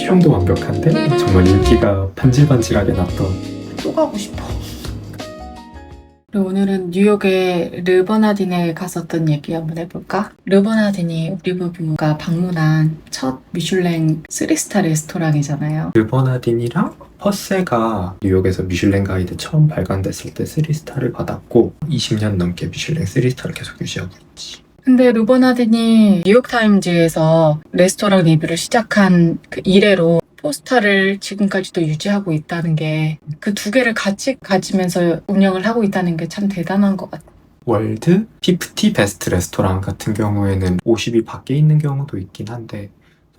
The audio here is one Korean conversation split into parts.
수정도 완벽한데 정말 인기가 반질반질하게 났던. 또 가고 싶어. 그리고 오늘은 뉴욕의 르버나딘에 갔었던 얘기 한번 해볼까? 르버나딘이 우리 부부가 방문한 첫 미슐랭 3스타 레스토랑이잖아요. 르버나딘이랑 퍼세가 뉴욕에서 미슐랭 가이드 처음 발간됐을 때 3스타를 받았고 20년 넘게 미슐랭 3스타를 계속 유지하고 있지. 근데 르버나딘이 뉴욕타임즈에서 레스토랑 리뷰를 시작한 그 이래로 포스터를 지금까지도 유지하고 있다는 게 그 두 개를 같이 가지면서 운영을 하고 있다는 게 참 대단한 것 같아요. 월드 50 베스트 레스토랑 같은 경우에는 50이 밖에 있는 경우도 있긴 한데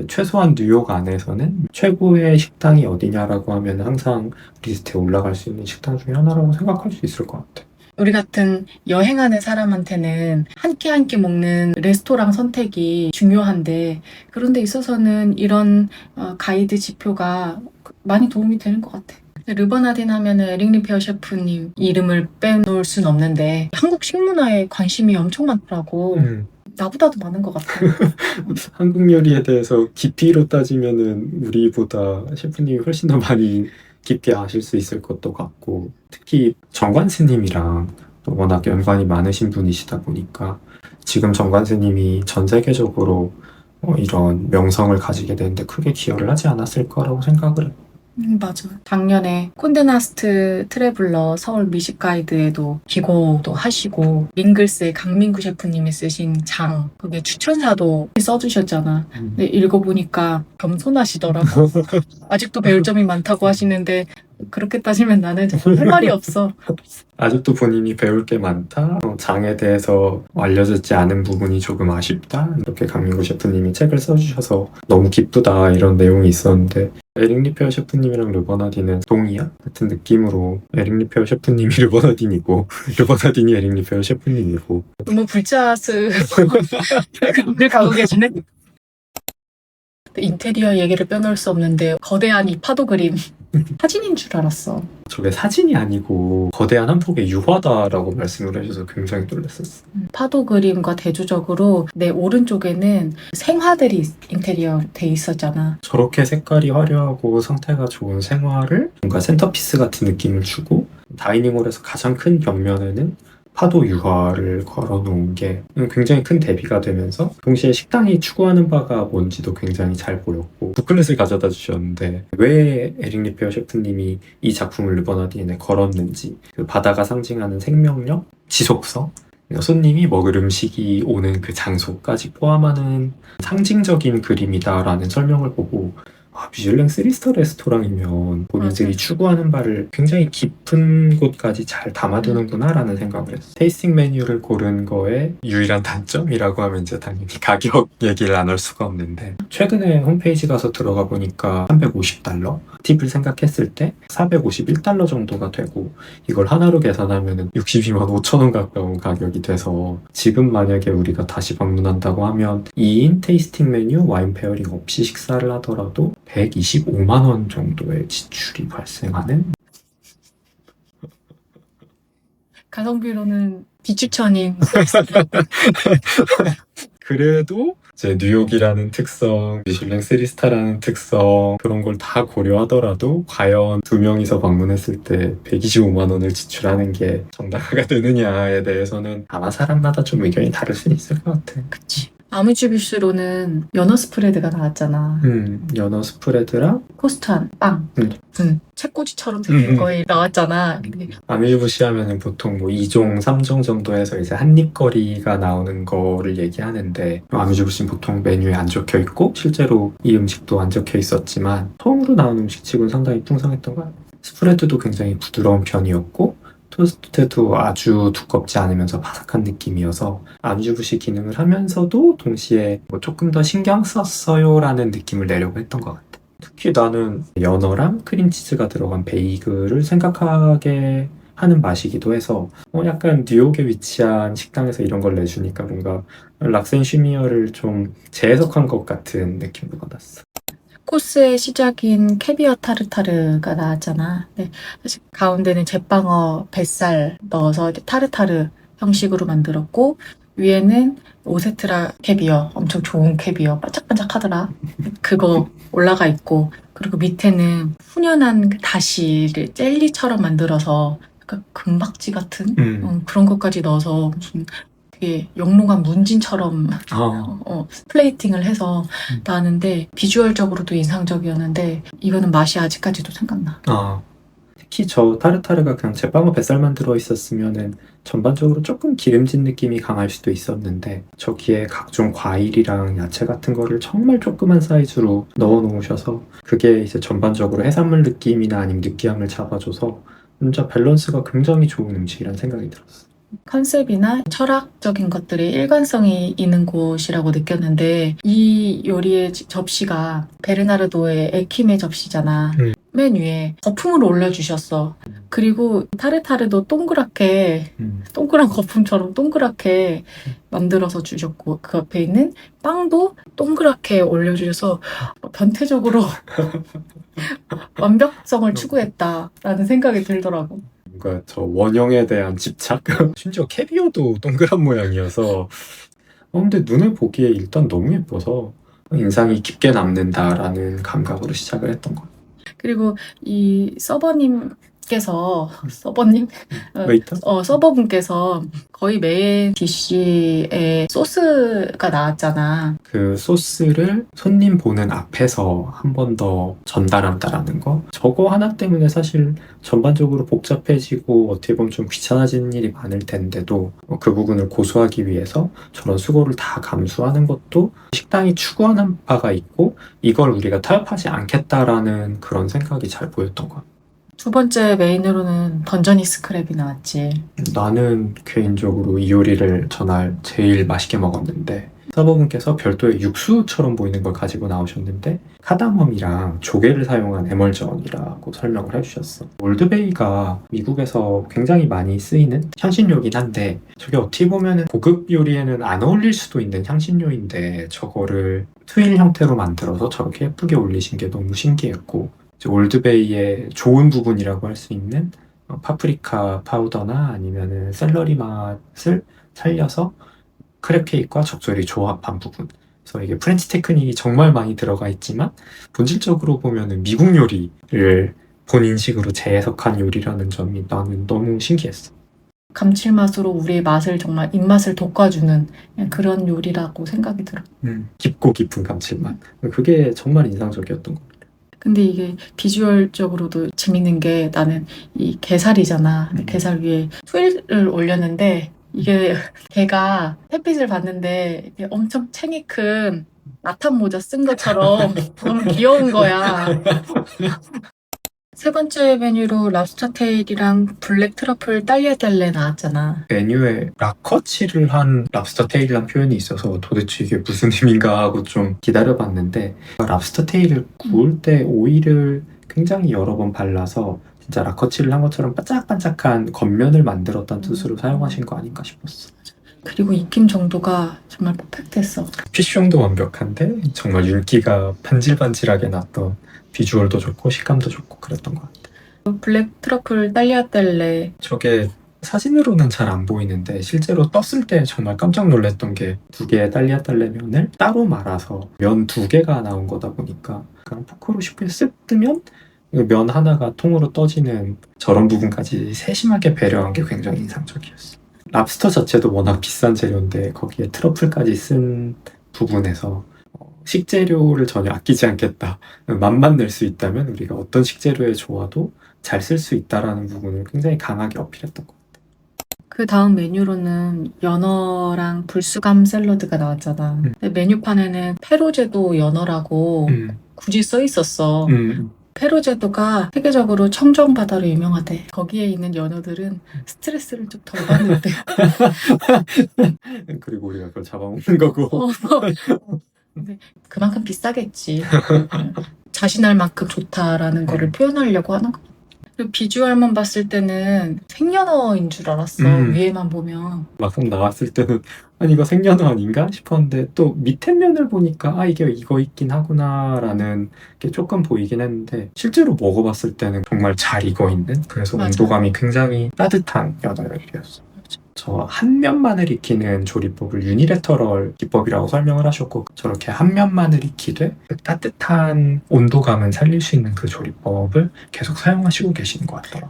최소한 뉴욕 안에서는 최고의 식당이 어디냐라고 하면 항상 리스트에 올라갈 수 있는 식당 중에 하나라고 생각할 수 있을 것 같아. 우리 같은 여행하는 사람한테는 한 끼 먹는 레스토랑 선택이 중요한데 그런 데 있어서는 이런 가이드 지표가 많이 도움이 되는 것 같아. 르버나딘 하면은 에릭 리페어 셰프님 이름을 빼놓을 순 없는데 한국 식문화에 관심이 엄청 많더라고. 나보다도 많은 것 같아. 한국 요리에 대해서 깊이로 따지면은 우리보다 셰프님이 훨씬 더 많이 깊이 아실 수 있을 것도 같고, 특히 정관 스님이랑 또 워낙 연관이 많으신 분이시다 보니까 지금 정관 스님이 전 세계적으로 이런 명성을 가지게 되는데 크게 기여를 하지 않았을 거라고 생각을 해. 맞아. 작년에 콘데나스트 트래블러 서울 미식 가이드에도 기고도 하시고 링글스의 강민구 셰프님이 쓰신 장 그게 추천사도 써주셨잖아. 근데 읽어보니까 겸손하시더라고. 아직도 배울 점이 많다고 하시는데 그렇게 따지면 나는 정말 할 말이 없어. 아직도 본인이 배울 게 많다, 장에 대해서 알려졌지 않은 부분이 조금 아쉽다, 이렇게 강민구 셰프님이 책을 써주셔서 너무 기쁘다 이런 내용이 있었는데, 에릭 리페어 셰프님이랑 르버나딘은 동이야? 같은 느낌으로 에릭 리페어 셰프님이 르버나딘이고 르버나딘이 에릭 리페어 셰프님이고. 너무 불자스 늘 가고 계시네. 인테리어 얘기를 빼놓을 수 없는데 거대한 이 파도 그림 사진인 줄 알았어. 저게 사진이 아니고 거대한 한 폭의 유화다라고 말씀을 해주셔서 굉장히 놀랐었어. 파도 그림과 대조적으로 내 오른쪽에는 생화들이 인테리어 돼 있었잖아. 저렇게 색깔이 화려하고 상태가 좋은 생화를 뭔가 센터피스 같은 느낌을 주고, 다이닝홀에서 가장 큰 벽면에는 파도 유화를 걸어놓은 게 굉장히 큰 대비가 되면서 동시에 식당이 추구하는 바가 뭔지도 굉장히 잘 보였고, 부클렛을 가져다 주셨는데 왜 에릭 리페어 셰프님이 이 작품을 르버나딘에 걸었는지, 그 바다가 상징하는 생명력, 지속성, 손님이 먹을 음식이 오는 그 장소까지 포함하는 상징적인 그림이다라는 설명을 보고, 미슐랭 3스타 레스토랑이면 본인들이 맞아. 추구하는 바를 굉장히 깊은 곳까지 잘 담아두는구나 라는 생각을 했어. 테이스팅 메뉴를 고른 거에 유일한 단점이라고 하면 이제 당연히 가격 얘기를 안 할 수가 없는데, 최근에 홈페이지 가서 들어가 보니까 $350, 팁을 생각했을 때 $451 정도가 되고, 이걸 하나로 계산하면 62만 5천 원 가까운 가격이 돼서 지금 만약에 우리가 다시 방문한다고 하면 2인 테이스팅 메뉴, 와인 페어링 없이 식사를 하더라도 125만 원 정도의 지출이 발생하는. 가성비로는 비추천인. 그래도 이제 뉴욕이라는 특성, 미슐랭 3스타라는 특성, 그런 걸 다 고려하더라도 과연 두 명이서 방문했을 때 125만 원을 지출하는 게 정당화가 되느냐에 대해서는 아마 사람마다 좀 의견이 다를 수는 있을 것 같아. 그치. 아뮤즈비스로는 연어 스프레드가 나왔잖아. 연어 스프레드랑 코스트한 빵. 책꽂이처럼 생긴 거에 나왔잖아. 근데 아뮤즈부시 하면은 보통 뭐 2종, 3종 정도 해서 이제 한입거리가 나오는 거를 얘기하는데, 아뮤즈부시는 보통 메뉴에 안 적혀 있고 실제로 이 음식도 안 적혀 있었지만 처음으로 나온 음식치고는 상당히 풍성했던 것 같아요. 스프레드도 굉장히 부드러운 편이었고 토스트도 아주 두껍지 않으면서 바삭한 느낌이어서 아뮤즈부시 기능을 하면서도 동시에 뭐 조금 더 신경 썼어요 라는 느낌을 내려고 했던 것 같아요. 특히 나는 연어랑 크림치즈가 들어간 베이글을 생각하게 하는 맛이기도 해서 약간 뉴욕에 위치한 식당에서 이런 걸 내주니까 뭔가 락센 슈미어를 좀 재해석한 것 같은 느낌도 받았어. 코스의 시작인 캐비어 타르타르가 나왔잖아. 근데 사실 가운데는 제빵어 뱃살 넣어서 타르타르 형식으로 만들었고 위에는 오세트라 캐비어, 엄청 좋은 캐비어, 반짝반짝하더라. 그거 올라가 있고, 그리고 밑에는 훈연한 그 다시를 젤리처럼 만들어서 약간 금박지 같은 그런 것까지 넣어서 무슨 되게 영롱한 문진처럼 플레이팅을 해서 나왔는데 비주얼적으로도 인상적이었는데 이거는 맛이 아직까지도 생각나. 특히 저 타르타르가 그냥 제빵어 뱃살만 들어있었으면은 전반적으로 조금 기름진 느낌이 강할 수도 있었는데 저기에 각종 과일이랑 야채 같은 거를 정말 조그만 사이즈로 넣어 놓으셔서 그게 이제 전반적으로 해산물 느낌이나 아니면 느끼함을 잡아줘서 진짜 밸런스가 굉장히 좋은 음식이라는 생각이 들었어. 컨셉이나 철학적인 것들이 일관성이 있는 곳이라고 느꼈는데 이 요리의 접시가 베르나르도의 에킴의 접시잖아. 맨 위에 거품을 올려주셨어. 그리고 타르타르도 동그랗게 동그란 거품처럼 동그랗게 만들어서 주셨고 그 옆에 있는 빵도 동그랗게 올려주셔서 변태적으로 완벽성을 추구했다라는 생각이 들더라고. 뭔가 저 원형에 대한 집착? 심지어 캐비어도 동그란 모양이어서 근데 눈에 보기에 일단 너무 예뻐서 인상이 깊게 남는다라는 감각으로 시작을 했던 것 같아요. 그리고 이 서버분께서 거의 메인 디쉬에 소스가 나왔잖아. 그 소스를 손님 보는 앞에서 한 번 더 전달한다라는 거 저거 하나 때문에 사실 전반적으로 복잡해지고 어떻게 보면 좀 귀찮아지는 일이 많을 텐데도 그 부분을 고수하기 위해서 저런 수고를 다 감수하는 것도 식당이 추구하는 바가 있고 이걸 우리가 타협하지 않겠다라는 그런 생각이 잘 보였던 것 같아요. 두 번째 메인으로는 던저니스 크랩이 나왔지. 나는 개인적으로 이 요리를 전날 제일 맛있게 먹었는데 서버분께서 별도의 육수처럼 보이는 걸 가지고 나오셨는데 카다멈이랑 조개를 사용한 에멀전이라고 설명을 해주셨어. 올드베이가 미국에서 굉장히 많이 쓰이는 향신료긴 한데 저게 어떻게 보면 고급 요리에는 안 어울릴 수도 있는 향신료인데 저거를 트윌 형태로 만들어서 저렇게 예쁘게 올리신 게 너무 신기했고 올드베이의 좋은 부분이라고 할 수 있는 파프리카 파우더나 아니면은 샐러리 맛을 살려서 크랩 케이크와 적절히 조합한 부분. 그래서 이게 프렌치 테크닉이 정말 많이 들어가 있지만 본질적으로 보면은 미국 요리를 본인식으로 재해석한 요리라는 점이 나는 너무 신기했어. 감칠맛으로 우리의 맛을 정말 입맛을 돋궈주는 그런 요리라고 생각이 들어. 깊고 깊은 감칠맛. 그게 정말 인상적이었던 것 같아. 근데 이게 비주얼적으로도 재밌는 게 나는 이 게살이잖아. 게살 위에 트윌을 올렸는데 이게 걔가 햇빛을 봤는데 이게 엄청 챙이 큰 나탄 모자 쓴 것처럼 너무 귀여운 거야. 세 번째 메뉴로 랍스터 테일이랑 블랙 트러플 딸리아달레 나왔잖아. 메뉴에 라커치를 한 랍스터 테일이라는 표현이 있어서 도대체 이게 무슨 의미인가 하고 좀 기다려봤는데 랍스터 테일을 구울 때 오일을 굉장히 여러 번 발라서 진짜 라커치를 한 것처럼 반짝반짝한 겉면을 만들었다는 뜻으로 사용하신 거 아닌가 싶었어. 그리고 익힘 정도가 정말 퍼펙트했어. 피쉬용도 완벽한데 정말 윤기가 반질반질하게 났던 비주얼도 좋고 식감도 좋고 그랬던 것 같아. 블랙 트러플 딸리아달레. 저게 사진으로는 잘 안 보이는데 실제로 떴을 때 정말 깜짝 놀랐던 게 두 개의 딸리아달레 면을 따로 말아서 면 두 개가 나온 거다 보니까 그냥 포크로 쉽게 쓱 뜨면 면 하나가 통으로 떠지는 저런 부분까지 세심하게 배려한 게 굉장히 인상적이었어. 랍스터 자체도 워낙 비싼 재료인데 거기에 트러플까지 쓴 부분에서 식재료를 전혀 아끼지 않겠다. 맛만 낼 수 있다면 우리가 어떤 식재료에 좋아도 잘 쓸 수 있다라는 부분을 굉장히 강하게 어필했던 것 같아요. 그 다음 메뉴로는 연어랑 불수감 샐러드가 나왔잖아. 근데 메뉴판에는 페로제도 연어라고 굳이 써 있었어. 페로제도가 세계적으로 청정바다로 유명하대. 거기에 있는 연어들은 스트레스를 좀 덜 받는데. 그리고 우리가 그걸 잡아먹는 거고. 근데 그만큼 비싸겠지. 자신할 만큼 좋다라는 거를 표현하려고 하는 거. 그리고 비주얼만 봤을 때는 생연어인 줄 알았어. 위에만 보면. 막상 나왔을 때는 아니 이거 생연어 아닌가 싶었는데 또 밑에 면을 보니까 아 이게 이거 있긴 하구나 라는 게 조금 보이긴 했는데 실제로 먹어봤을 때는 정말 잘 익어 있는 그래서 맞아. 온도감이 굉장히 따뜻한 연어 요리였어. 저 한 면만을 익히는 조리법을 유니레터럴 기법이라고 설명을 하셨고, 저렇게 한 면만을 익히되 그 따뜻한 온도감은 살릴 수 있는 그 조리법을 계속 사용하시고 계시는 것 같더라고요.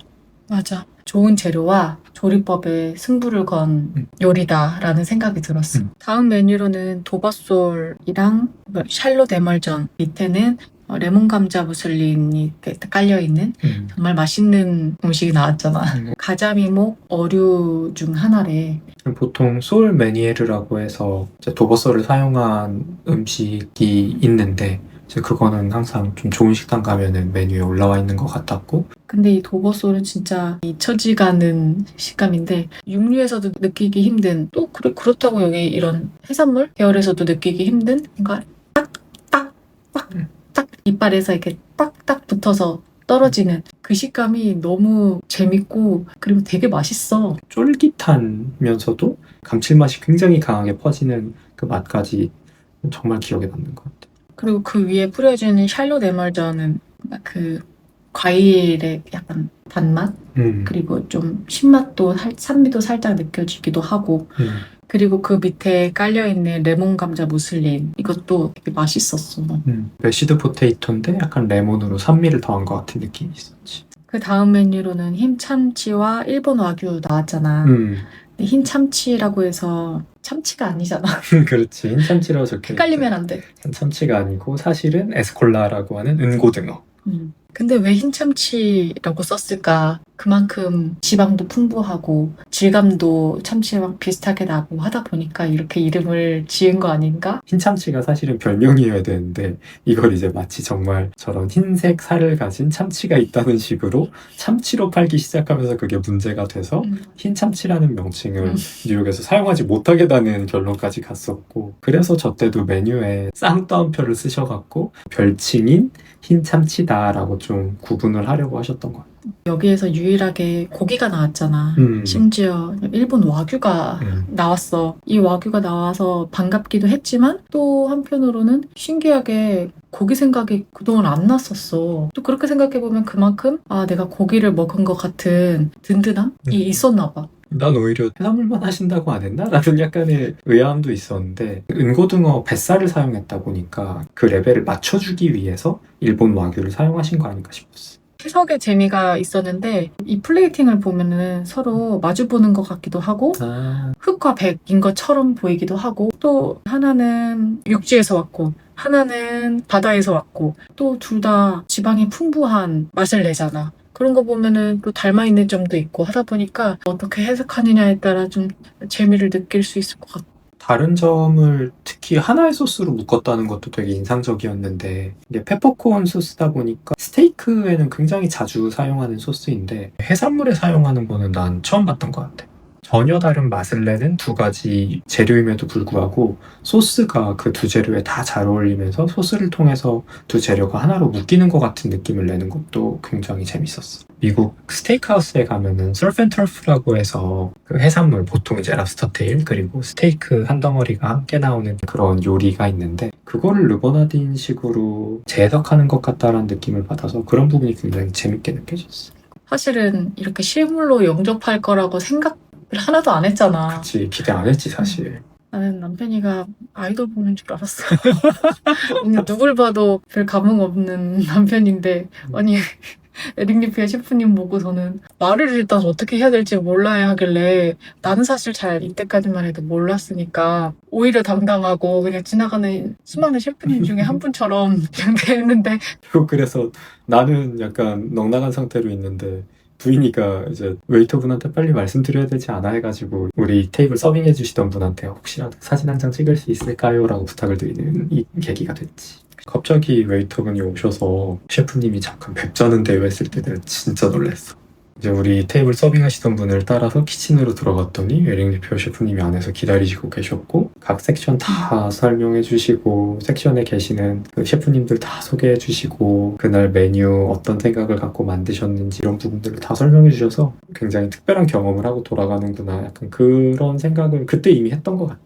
맞아. 좋은 재료와 조리법에 승부를 건 요리다라는 생각이 들었어. 다음 메뉴로는 도버솔이랑 샬롯 에멀전, 밑에는 레몬 감자 무슬린이 깔려있는 정말 맛있는 음식이 나왔잖아. 가자미목 어류 중 하나래. 보통 솔 메니에르라고 해서 이제 도버솔을 사용한 음식이 있는데, 이제 그거는 항상 좀 좋은 식당 가면은 메뉴에 올라와 있는 것 같았고, 근데 이 도버솔은 진짜 잊혀지가 않는 식감인데 육류에서도 느끼기 힘든, 또 그렇다고 여기 이런 해산물 계열에서도 느끼기 힘든 뭔가 딱 이빨에서 이렇게 딱딱 붙어서 떨어지는 그 식감이 너무 재밌고 그리고 되게 맛있어. 쫄깃하면서도 감칠맛이 굉장히 강하게 퍼지는 그 맛까지 정말 기억에 남는 것 같아요. 그리고 그 위에 뿌려지는 샬롯 에멀전은 그 과일의 약간 단맛? 그리고 좀 신맛도 산미도 살짝 느껴지기도 하고, 그리고 그 밑에 깔려있는 레몬 감자 무슬린, 이것도 되게 맛있었어. 메시드 포테이토인데 약간 레몬으로 산미를 더한 것 같은 느낌이 있었지. 그 다음 메뉴로는 흰 참치와 일본 와규 나왔잖아. 근데 흰 참치라고 해서 참치가 아니잖아. 그렇지. 흰 참치라고 적혀 헷갈리면 안 돼. 흰 참치가 아니고 사실은 에스콜라라고 하는 은고등어. 근데 왜 흰 참치라고 썼을까? 그만큼 지방도 풍부하고 질감도 참치랑 비슷하게 나고 하다 보니까 이렇게 이름을 지은 거 아닌가? 흰 참치가 사실은 별명이어야 되는데 이걸 이제 마치 정말 저런 흰색 살을 가진 참치가 있다는 식으로 참치로 팔기 시작하면서 그게 문제가 돼서 흰 참치라는 명칭을 뉴욕에서 사용하지 못하게 되는 결론까지 갔었고, 그래서 저 때도 메뉴에 쌍따옴표를 쓰셔갖고 별칭인 흰 참치다라고 좀 구분을 하려고 하셨던 것 같아요. 여기에서 유일하게 고기가 나왔잖아. 심지어 일본 와규가 나왔어. 이 와규가 나와서 반갑기도 했지만 또 한편으로는 신기하게 고기 생각이 그동안 안 났었어. 또 그렇게 생각해보면 그만큼 내가 고기를 먹은 것 같은 든든함이 있었나 봐. 난 오히려 해산물만 하신다고 안 했나? 라는 약간의 의아함도 있었는데, 은고등어 뱃살을 사용했다 보니까 그 레벨을 맞춰주기 위해서 일본 와규를 사용하신 거 아닌가 싶었어. 해석의 재미가 있었는데 이 플레이팅을 보면은 서로 마주보는 것 같기도 하고 흙과 백인 것처럼 보이기도 하고, 또 하나는 육지에서 왔고 하나는 바다에서 왔고 또 둘 다 지방이 풍부한 맛을 내잖아. 그런 거 보면은 또 닮아있는 점도 있고 하다 보니까 어떻게 해석하느냐에 따라 좀 재미를 느낄 수 있을 것 같아. 다른 점을 특히 하나의 소스로 묶었다는 것도 되게 인상적이었는데, 이게 페퍼콘 소스다 보니까 스테이크에는 굉장히 자주 사용하는 소스인데 해산물에 사용하는 거는 난 처음 봤던 것 같아. 전혀 다른 맛을 내는 두 가지 재료임에도 불구하고 소스가 그 두 재료에 다 잘 어울리면서 소스를 통해서 두 재료가 하나로 묶이는 것 같은 느낌을 내는 것도 굉장히 재밌었어. 미국 스테이크하우스에 가면은 서프앤터프라고 해서 그 해산물, 보통 이제 랍스터 테일 그리고 스테이크 한 덩어리가 함께 나오는 그런 요리가 있는데, 그거를 르버나딘 식으로 재해석하는 것 같다라는 느낌을 받아서 그런 부분이 굉장히 재밌게 느껴졌어. 사실은 이렇게 실물로 영접할 거라고 생각을 하나도 안 했잖아. 그치, 기대 안 했지 사실. 나는 남편이가 아이돌 보는 줄 알았어. 그냥 누굴 봐도 별 감흥 없는 남편인데, 아니 에릭 리피의 셰프님 보고서는 말을 일단 어떻게 해야 될지 몰라야 하길래, 나는 사실 잘 이때까지만 해도 몰랐으니까 오히려 당당하고 그냥 지나가는 수많은 셰프님 중에 한 분처럼 그냥 됐는데, 그래서 나는 약간 넉나간 상태로 있는데 부인이가 이제 웨이터분한테 빨리 말씀드려야 되지 않아 해가지고 우리 테이블 서빙해 주시던 분한테 혹시라도 사진 한 장 찍을 수 있을까요? 라고 부탁을 드리는 이 계기가 됐지. 갑자기 웨이터분이 오셔서 셰프님이 잠깐 뵙자는 대요 했을 때 내가 진짜 놀랐어. 이제 우리 테이블 서빙하시던 분을 따라서 키친으로 들어갔더니 에릭 리피어 셰프님이 안에서 기다리시고 계셨고, 각 섹션 다 설명해 주시고 섹션에 계시는 그 셰프님들 다 소개해 주시고 그날 메뉴 어떤 생각을 갖고 만드셨는지 이런 부분들을 다 설명해 주셔서 굉장히 특별한 경험을 하고 돌아가는구나, 약간 그런 생각을 그때 이미 했던 것 같아요.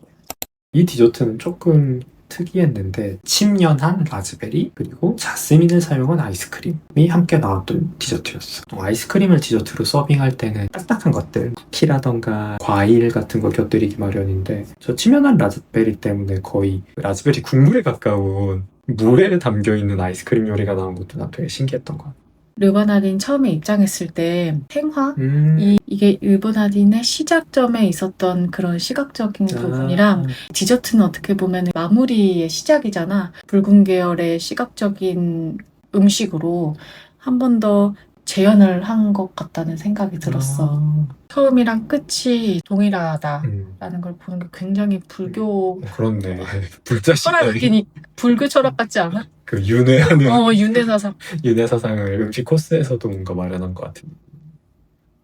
이 디저트는 조금 특이했는데 침연한 라즈베리 그리고 자스민을 사용한 아이스크림이 함께 나왔던 디저트였어. 아이스크림을 디저트로 서빙할 때는 딱딱한 것들, 쿠키라던가 과일 같은 거 곁들이기 마련인데 저 침연한 라즈베리 때문에 거의 라즈베리 국물에 가까운 물에 담겨있는 아이스크림 요리가 나온 것도 난 되게 신기했던 것 같아. 르바나딘 처음에 입장했을 때 탱화? 음. 이게 르바나딘의 시작점에 있었던 그런 시각적인 부분이랑 디저트는 어떻게 보면 마무리의 시작이잖아. 붉은 계열의 시각적인 음식으로 한 번 더 재현을 한 것 같다는 생각이 들었어. 처음이랑 끝이 동일하다라는 걸 보는 게 굉장히 불교 그렇네. 불자식 철학 느끼니 불교 철학 같지 않아? 그 윤회하는 윤회사상. 윤회 사상을 음식 코스에서도 뭔가 마련한 것 같은.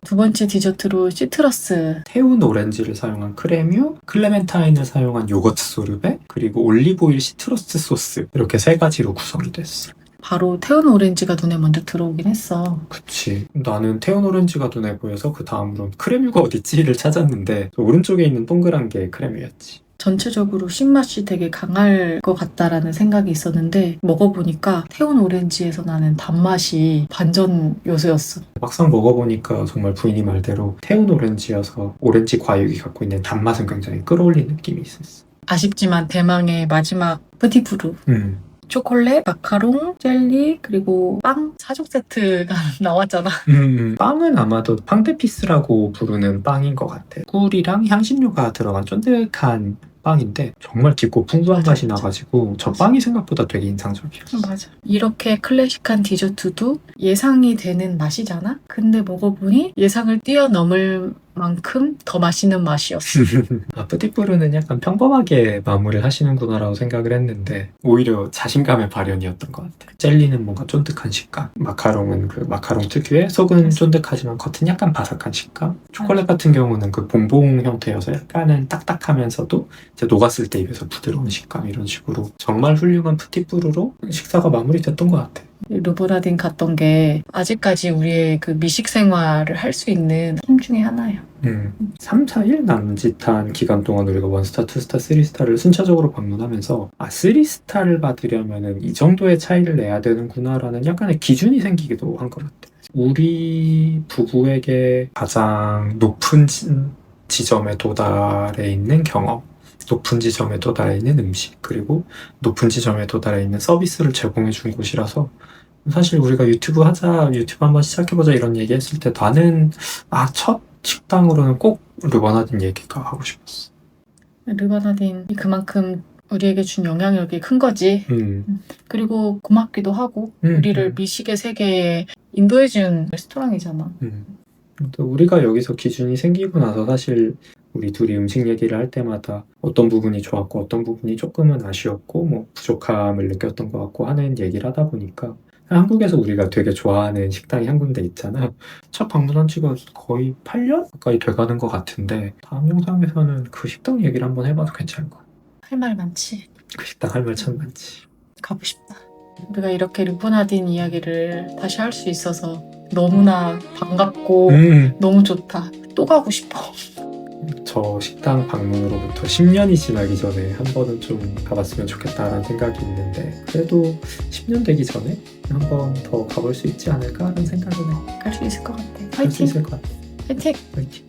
두 번째 디저트로 시트러스. 태운 오렌지를 사용한 크레뮤, 클레멘타인을 사용한 요거트 소르베, 그리고 올리브오일 시트러스 소스 이렇게 세 가지로 구성이 됐어. 바로 태운 오렌지가 눈에 먼저 들어오긴 했어. 그치. 나는 태운 오렌지가 눈에 보여서 그 다음으로 크레뮤가 어딨지를 찾았는데 오른쪽에 있는 동그란 게 크레뮤였지. 전체적으로 신맛이 되게 강할 것 같다라는 생각이 있었는데 먹어보니까 태운 오렌지에서 나는 단맛이 반전 요소였어. 막상 먹어보니까 정말 부인이 말대로 태운 오렌지여서 오렌지 과육이 갖고 있는 단맛은 굉장히 끌어올린 느낌이 있었어. 아쉽지만 대망의 마지막 뿌디부르. 초콜릿, 마카롱, 젤리, 그리고 빵 4종 세트가 나왔잖아. 빵은 아마도 팡데피스라고 부르는 빵인 것 같아. 꿀이랑 향신료가 들어간 쫀득한 빵인데 정말 깊고 풍부한 맞아, 맛이 맞아. 나가지고 저 빵이 생각보다 되게 인상적이었어. 맞아. 이렇게 클래식한 디저트도 예상이 되는 맛이잖아? 근데 먹어보니 예상을 뛰어넘을 만큼 더 맛있는 맛이었어. 뿌디뿌르는 약간 평범하게 마무리를 하시는구나라고 생각을 했는데 오히려 자신감의 발현이었던 것 같아. 젤리는 뭔가 쫀득한 식감, 마카롱은 그 마카롱 특유의 속은 쫀득하지만 겉은 약간 바삭한 식감, 초콜릿 같은 경우는 그 봉봉 형태여서 약간은 딱딱하면서도 이제 녹았을 때 입에서 부드러운 식감 이런 식으로 정말 훌륭한 뿌디뿌르로 식사가 마무리됐던 것 같아. 르보나딘 갔던 게 아직까지 우리의 그 미식 생활을 할 수 있는 힘 중에 하나예요. 3, 4일 남짓한 기간 동안 우리가 원스타, 투스타, 쓰리스타를 순차적으로 방문하면서 3스타를 받으려면 이 정도의 차이를 내야 되는구나라는 약간의 기준이 생기기도 한 것 같아. 우리 부부에게 가장 높은 지점에 도달해 있는 경험, 높은 지점에 도달해 있는 음식, 그리고 높은 지점에 도달해 있는 서비스를 제공해 준 곳이라서 사실 우리가 유튜브 한번 시작해보자 이런 얘기 했을 때 나는 첫 식당으로는 꼭 르바나딘 얘기가 하고 싶었어. 르바나딘이 그만큼 우리에게 준 영향력이 큰 거지. 그리고 고맙기도 하고 우리를 미식의 세계에 인도해준 레스토랑이잖아. 또 우리가 여기서 기준이 생기고 나서 사실 우리 둘이 음식 얘기를 할 때마다 어떤 부분이 좋았고 어떤 부분이 조금은 아쉬웠고 뭐 부족함을 느꼈던 것 같고 하는 얘기를 하다 보니까 한국에서 우리가 되게 좋아하는 식당이 한 군데 있잖아. 첫 방문한 지가 거의 8년 가까이 돼가는 것 같은데 다음 영상에서는 그 식당 얘기를 한번 해봐도 괜찮을 것 같아. 할 말 많지. 그 식당 할 말 참 많지. 가고 싶다. 우리가 이렇게 르보나딘 이야기를 다시 할 수 있어서 너무나 반갑고 너무 좋다. 또 가고 싶어. 저 식당 방문으로부터 10년이 지나기 전에 한 번은 좀 가봤으면 좋겠다라는 생각이 있는데 그래도 10년 되기 전에 한 번 더 가볼 수 있지 않을까 하는 생각은 해. 갈 수 있을 것 같아. 갈 수 화이팅! 있을 것 같아. 화이팅! 화이팅!